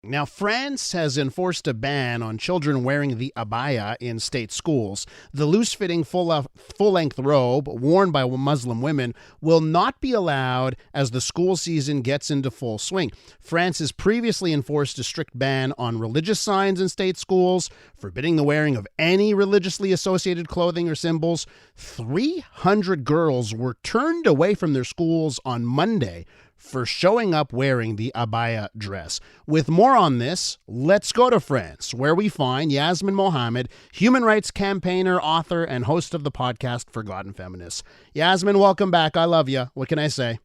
Now, France has enforced a ban on children wearing the abaya in state schools. The loose-fitting full-length robe worn by Muslim women will not be allowed as the school season gets into full swing. France has previously enforced a strict ban on religious signs in state schools, forbidding the wearing of any religiously associated clothing or symbols. 300 girls were turned away from their schools on Monday for showing up wearing the abaya dress. With more on this, let's go to France, where we find Yasmine Mohammed, human rights campaigner, author, and host of the podcast Forgotten Feminists. Yasmine, welcome back. I love you. What can I say?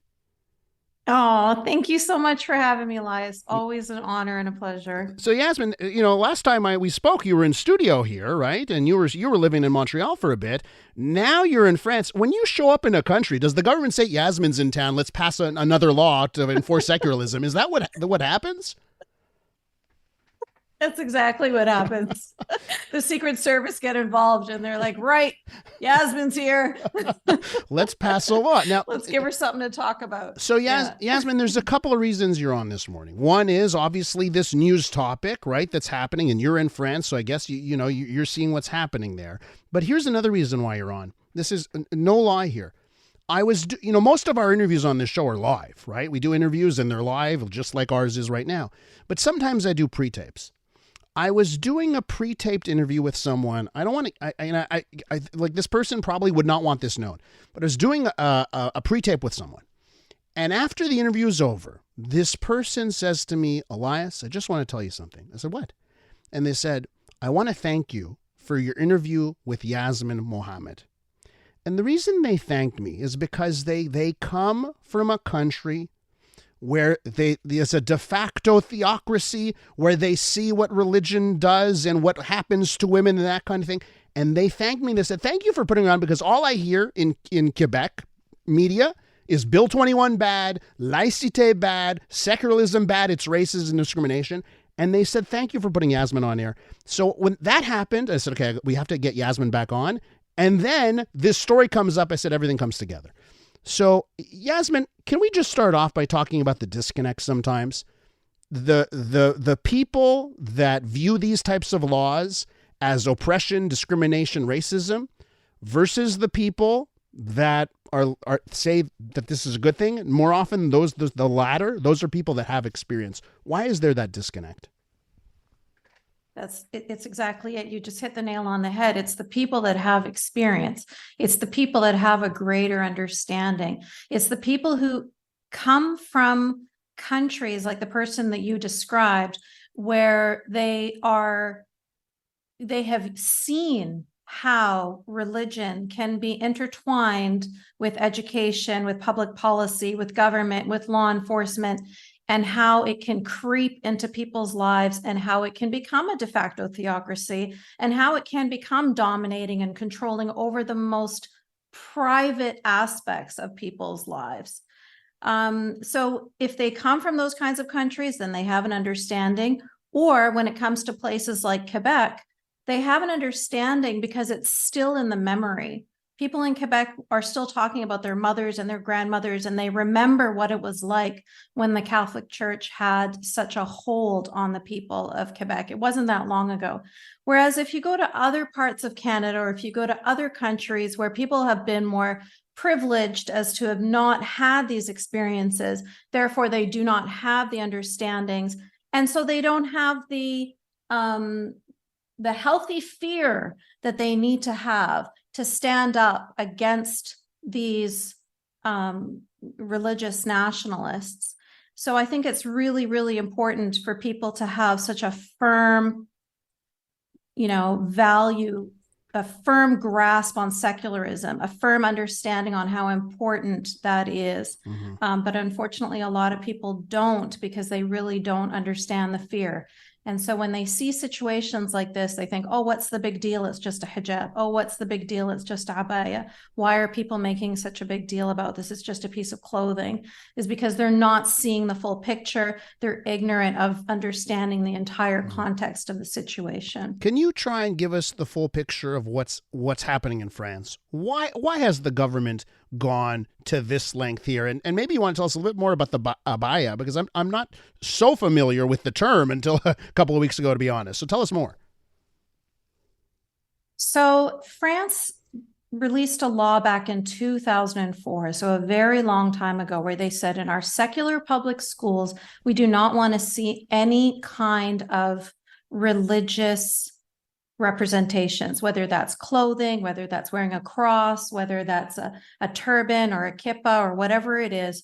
Oh, thank you so much for having me, Elias. Always an honor and a pleasure. So Yasmine, last time we spoke, you were in studio here, right? And you were living in Montreal for a bit. Now you're in France. When you show up in a country, does the government say Yasmine's in town? Let's pass another law to enforce secularism. Is that what happens? That's exactly what happens. The Secret Service get involved and they're like, right, Yasmine's here. Let's pass a law. Now, let's give her something to talk about. So Yasmine, there's a couple of reasons you're on this morning. One is obviously this news topic, right, that's happening, and you're in France, so I guess you're seeing what's happening there. But here's another reason why you're on. This is no lie here. Most of our interviews on this show are live, right? We do interviews and they're live, just like ours is right now. But sometimes I do pre-tapes. I was doing a pre-taped interview with someone. I don't want to, I like this person probably would not want this known, but I was doing a pre-tape with someone. And after the interview is over, this person says to me, Elias, I just want to tell you something. I said, what? And they said, I want to thank you for your interview with Yasmine Mohammed. And the reason they thanked me is because they come from a country where there's a de facto theocracy, where they see what religion does and what happens to women and that kind of thing. And they thanked me. They said, thank you for putting it on, because all I hear in Quebec media is Bill 21 bad, laïcité bad, secularism bad, it's racism and discrimination. And they said, thank you for putting Yasmine on air. So when that happened, I said, okay, we have to get Yasmine back on. And then this story comes up. I said, everything comes together. So, Yasmine, can we just start off by talking about the disconnect sometimes? The people that view these types of laws as oppression, discrimination, racism, versus the people that are say that this is a good thing. More often, the latter, those are people that have experience. Why is there that disconnect? It's exactly it. You just hit the nail on the head. It's the people that have experience. It's the people that have a greater understanding. It's the people who come from countries like the person that you described, where they have seen how religion can be intertwined with education, with public policy, with government, with law enforcement, and how it can creep into people's lives, and how it can become a de facto theocracy, and how it can become dominating and controlling over the most private aspects of people's lives. So if they come from those kinds of countries, then they have an understanding. Or when it comes to places like Quebec, they have an understanding because it's still in the memory. People in Quebec are still talking about their mothers and their grandmothers, and they remember what it was like when the Catholic Church had such a hold on the people of Quebec. It wasn't that long ago. Whereas if you go to other parts of Canada, or if you go to other countries where people have been more privileged as to have not had these experiences, therefore they do not have the understandings, and so they don't have the healthy fear that they need to have to stand up against these religious nationalists. So I think it's really, really important for people to have such a firm, value, a firm grasp on secularism, a firm understanding on how important that is. Mm-hmm. But unfortunately, a lot of people don't, because they really don't understand the fear. And so when they see situations like this, they think, oh, what's the big deal? It's just a hijab. Oh, what's the big deal? It's just abaya. Why are people making such a big deal about this? It's just a piece of clothing. Is because they're not seeing the full picture. They're ignorant of understanding the entire context of the situation. Can you try and give us the full picture of what's happening in France? Why has the government gone to this length here. And maybe you want to tell us a little bit more about the abaya, because I'm not so familiar with the term until a couple of weeks ago, to be honest. So tell us more. So France released a law back in 2004, so a very long time ago, where they said in our secular public schools, we do not want to see any kind of religious representations, whether that's clothing, whether that's wearing a cross, whether that's a turban or a kippah or whatever it is.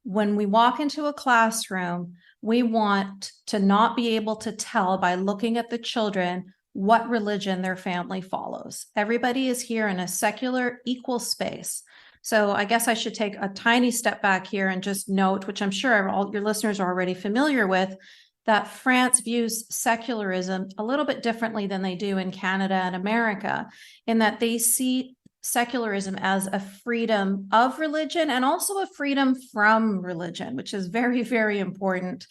When we walk into a classroom, we want to not be able to tell by looking at the children what religion their family follows. Everybody is here in a secular, equal space. So I guess I should take a tiny step back here and just note, which I'm sure all your listeners are already familiar with, that France views secularism a little bit differently than they do in Canada and America, in that they see secularism as a freedom of religion and also a freedom from religion, which is very, very important.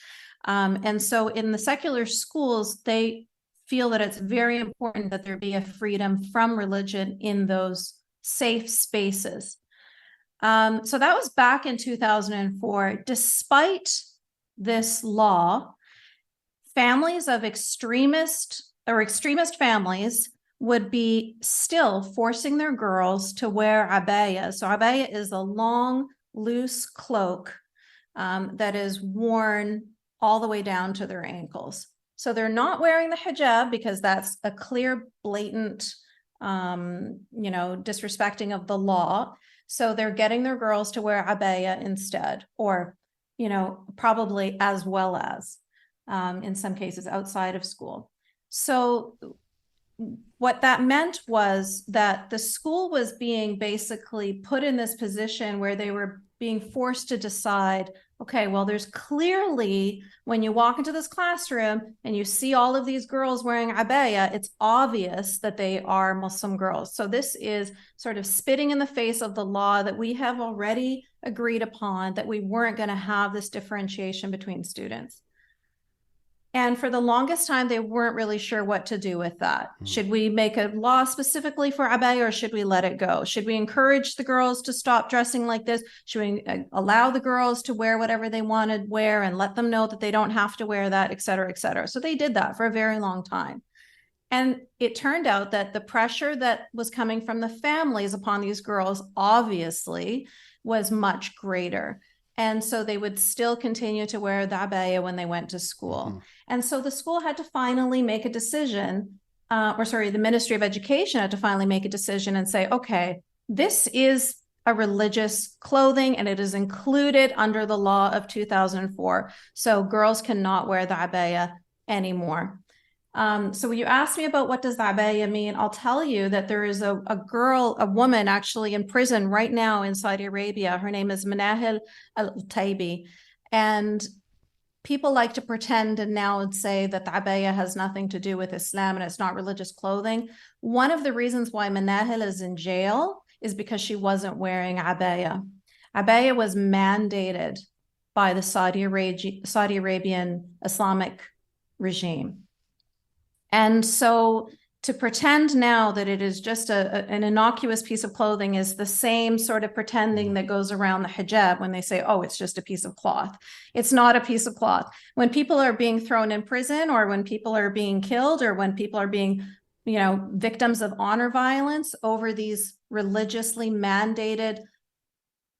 And so in the secular schools, they feel that it's very important that there be a freedom from religion in those safe spaces. So that was back in 2004. Despite this law, families of extremist families would be still forcing their girls to wear abayas. So abaya is a long, loose cloak that is worn all the way down to their ankles. So they're not wearing the hijab because that's a clear, blatant, disrespecting of the law. So they're getting their girls to wear abaya instead, or, probably as well as, in some cases outside of school. So what that meant was that the school was being basically put in this position where they were being forced to decide, okay, well, there's clearly, when you walk into this classroom and you see all of these girls wearing abaya, it's obvious that they are Muslim girls. So this is sort of spitting in the face of the law that we have already agreed upon, that we weren't going to have this differentiation between students. And for the longest time, they weren't really sure what to do with that. Should we make a law specifically for abaya, or should we let it go? Should we encourage the girls to stop dressing like this? Should we allow the girls to wear whatever they want to wear and let them know that they don't have to wear that, et cetera, et cetera? So they did that for a very long time. And it turned out that the pressure that was coming from the families upon these girls obviously was much greater. And so they would still continue to wear the abaya when they went to school. And so the school had to finally make a decision, the Ministry of Education had to finally make a decision and say, okay, this is a religious clothing and it is included under the law of 2004. So girls cannot wear the abaya anymore. So when you asked me about what does the abaya mean, I'll tell you that there is a woman actually in prison right now in Saudi Arabia. Her name is Manahil al-Taibi. And people like to pretend and now say that the abaya has nothing to do with Islam and it's not religious clothing. One of the reasons why Manahil is in jail is because she wasn't wearing abaya. Abaya was mandated by the Saudi Arabian Islamic regime. And so to pretend now that it is just an innocuous piece of clothing is the same sort of pretending that goes around the hijab when they say, oh, it's just a piece of cloth. It's not a piece of cloth. When people are being thrown in prison, or when people are being killed, or when people are being, victims of honor violence over these religiously mandated,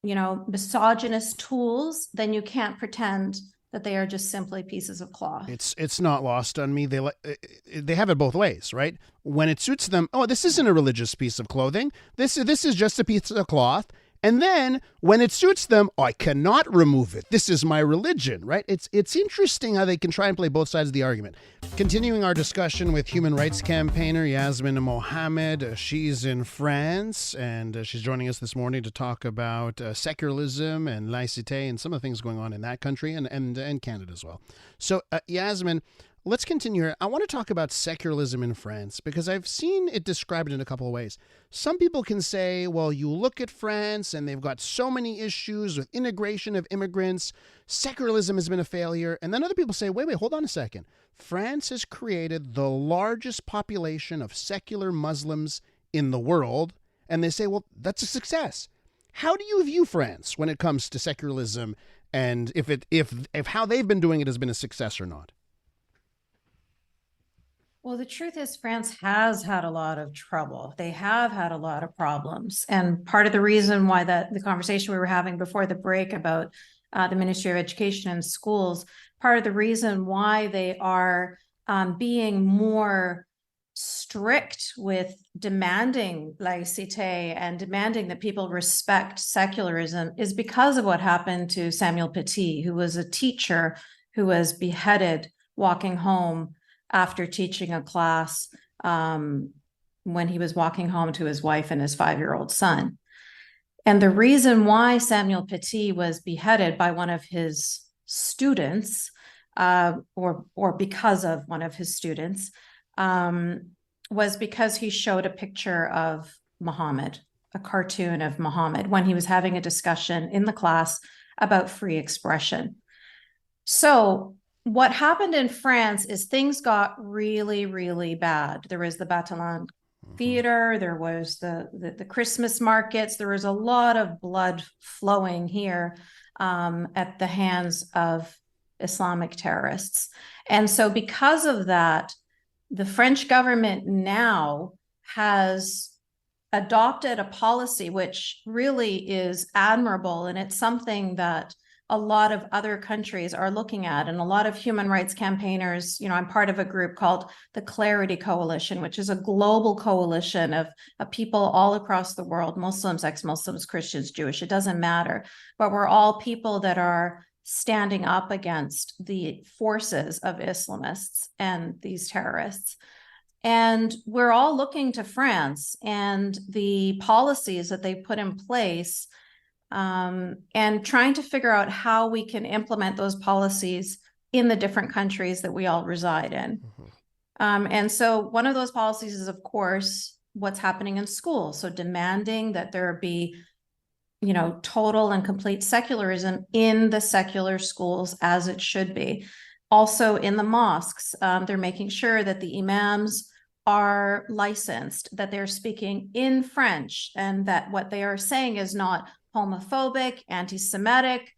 misogynist tools, then you can't pretend that they are just simply pieces of cloth. It's not lost on me. They have it both ways, right? When it suits them, oh, this isn't a religious piece of clothing. This is just a piece of cloth. And then when it suits them, oh, I cannot remove it. This is my religion, right? It's interesting how they can try and play both sides of the argument. Continuing our discussion with human rights campaigner Yasmine Mohammed. She's in France, and she's joining us this morning to talk about secularism and laïcité and some of the things going on in that country and Canada as well. So, Yasmine, let's continue here. I want to talk about secularism in France because I've seen it described in a couple of ways. Some people can say, well, you look at France and they've got so many issues with integration of immigrants. Secularism has been a failure. And then other people say, wait, hold on a second. France has created the largest population of secular Muslims in the world. And they say, well, that's a success. How do you view France when it comes to secularism, and if how they've been doing it has been a success or not? Well, the truth is, France has had a lot of trouble. They have had a lot of problems. And part of the reason why the conversation we were having before the break about the Ministry of Education and schools, part of the reason why they are being more strict with demanding laïcité and demanding that people respect secularism is because of what happened to Samuel Paty, who was a teacher who was beheaded walking home after teaching a class when he was walking home to his wife and his 5-year-old son. And the reason why Samuel Paty was beheaded by one of his students, or because of one of his students, was because he showed a picture of Muhammad, a cartoon of Muhammad, when he was having a discussion in the class about free expression. So what happened in France is things got really, really bad. There was the Batalan Theater, there was the Christmas markets, there was a lot of blood flowing here at the hands of Islamic terrorists. And so because of that, the French government now has adopted a policy which really is admirable, and it's something that a lot of other countries are looking at, and a lot of human rights campaigners. I'm part of a group called the Clarity Coalition, which is a global coalition of people all across the world, Muslims, ex-Muslims, Christians, Jewish, it doesn't matter. But we're all people that are standing up against the forces of Islamists and these terrorists. And we're all looking to France and the policies that they put in place, and trying to figure out how we can implement those policies in the different countries that we all reside in. And so one of those policies is, of course, what's happening in schools. So demanding that there be, total and complete secularism in the secular schools, as it should be. Also in the mosques, they're making sure that the imams are licensed, that they're speaking in French, and that what they are saying is not homophobic, anti-Semitic,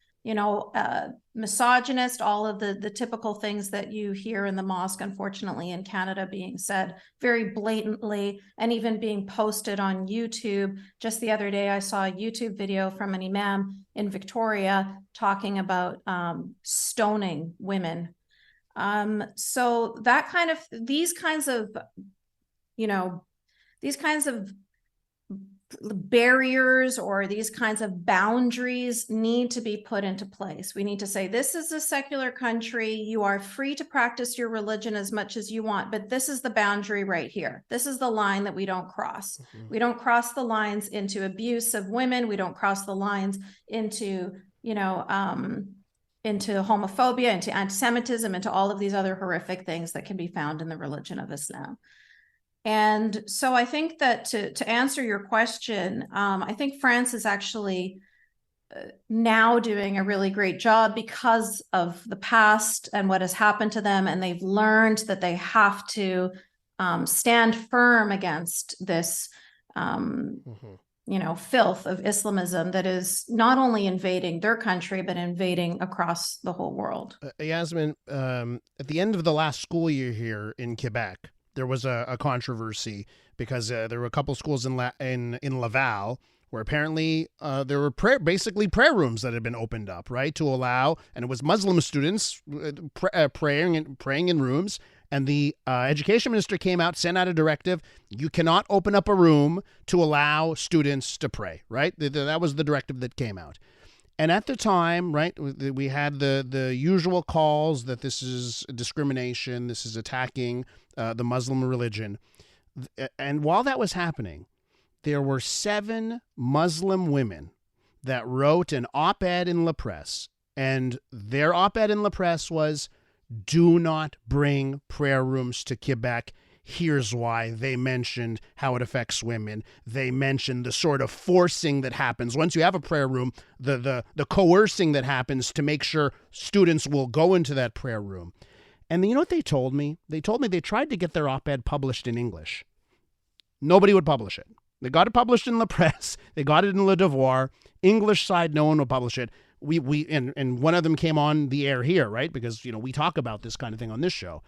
misogynist, all of the typical things that you hear in the mosque, unfortunately, in Canada being said very blatantly and even being posted on YouTube. Just the other day, I saw a YouTube video from an imam in Victoria talking about stoning women. So these kinds of barriers or these kinds of boundaries need to be put into place. We need to say, this is a secular country. You are free to practice your religion as much as you want, but this is the boundary right here. This is the line that we don't cross. We don't cross the lines into abuse of women. We don't cross the lines into, into homophobia, into anti-Semitism, into all of these other horrific things that can be found in the religion of Islam. And so I think that to answer your question, I think France is actually now doing a really great job because of the past and what has happened to them. And they've learned that they have to stand firm against this, filth of Islamism that is not only invading their country, but invading across the whole world. Yasmine, at the end of the last school year here in Quebec, there was a controversy because there were a couple schools in Laval where apparently there were basically prayer rooms that had been opened up, right, to allow, and it was Muslim students praying in rooms. And the education minister came out, sent out a directive: you cannot open up a room to allow students to pray, right? That was the directive that came out. And at the time, right, we had the usual calls that this is discrimination, this is attacking the Muslim religion. And while that was happening, there were 7 Muslim women that wrote an op-ed in La Presse. And their op-ed in La Presse was, do not bring prayer rooms to Quebec. Here's why. They mentioned how it affects women. They mentioned the sort of forcing that happens once you have a prayer room, the coercing that happens to make sure students will go into that prayer room. And you know what they told me? They told me they tried to get their op-ed published in English. Nobody would publish it. They got it published in La Presse. They got it in Le Devoir. English side, no one will publish it. And one of them came on the air here, right? Because, we talk about this kind of thing on this show.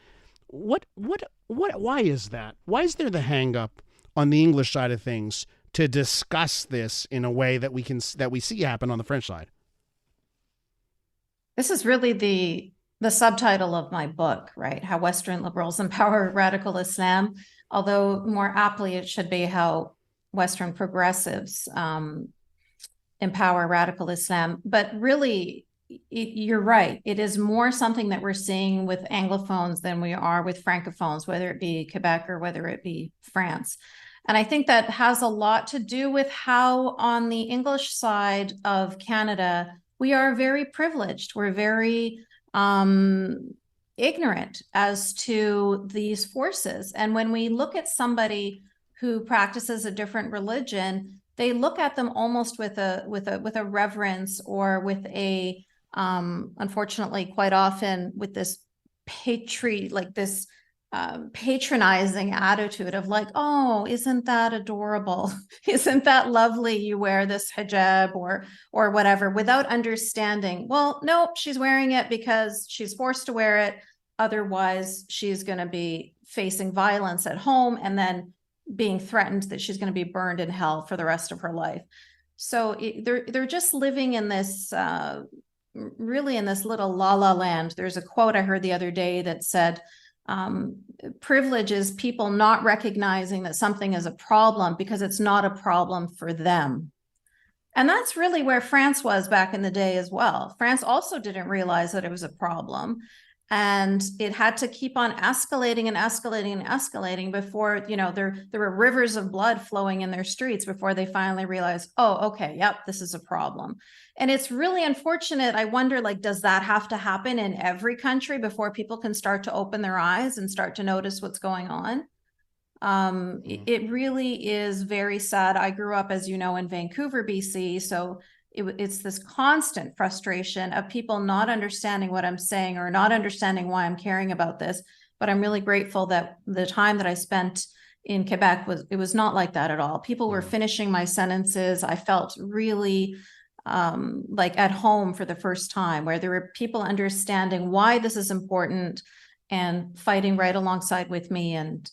Why is that? Why is there the hang up on the English side of things to discuss this in a way that we see happen on the French side? This is really the subtitle of my book, right? How Western liberals empower radical Islam, although more aptly it should be how Western progressives empower radical Islam. But really, you're right. It is more something that we're seeing with Anglophones than we are with Francophones, whether it be Quebec or whether it be France. And I think that has a lot to do with how on the English side of Canada, we are very privileged. We're very ignorant as to these forces. And when we look at somebody who practices a different religion, they look at them almost with a reverence, or with a unfortunately quite often with this patronizing attitude of like, oh, isn't that adorable? Isn't that lovely? You wear this hijab or whatever, without understanding, well, no, she's wearing it because she's forced to wear it. Otherwise, she's going to be facing violence at home and then being threatened that she's going to be burned in hell for the rest of her life. So they're just living in this, really in this little la-la land. There's a quote I heard the other day that said, privilege is people not recognizing that something is a problem because it's not a problem for them. And that's really where France was back in the day as well. France also didn't realize that it was a problem. And it had to keep on escalating and escalating and escalating before, there were rivers of blood flowing in their streets before they finally realized, oh, okay, yep, this is a problem. And it's really unfortunate. I wonder, does that have to happen in every country before people can start to open their eyes and start to notice what's going on? It really is very sad. I grew up, as you know, in Vancouver, BC. So it's this constant frustration of people not understanding what I'm saying or not understanding why I'm caring about this. But I'm really grateful that the time that I spent in Quebec was not like that at all. People were finishing my sentences. I felt really like at home for the first time, where there were people understanding why this is important and fighting right alongside with me and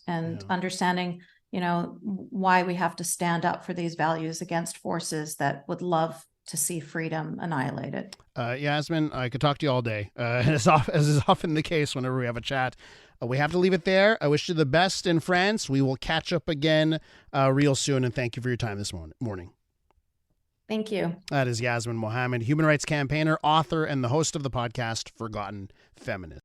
understanding, why we have to stand up for these values against forces that would love to see freedom annihilated. Yasmine, I could talk to you all day, as is often the case whenever we have a chat. We have to leave it there. I wish you the best in France. We will catch up again real soon, and thank you for your time this morning. Thank you. That is Yasmine Mohammed, human rights campaigner, author, and the host of the podcast Forgotten Feminists.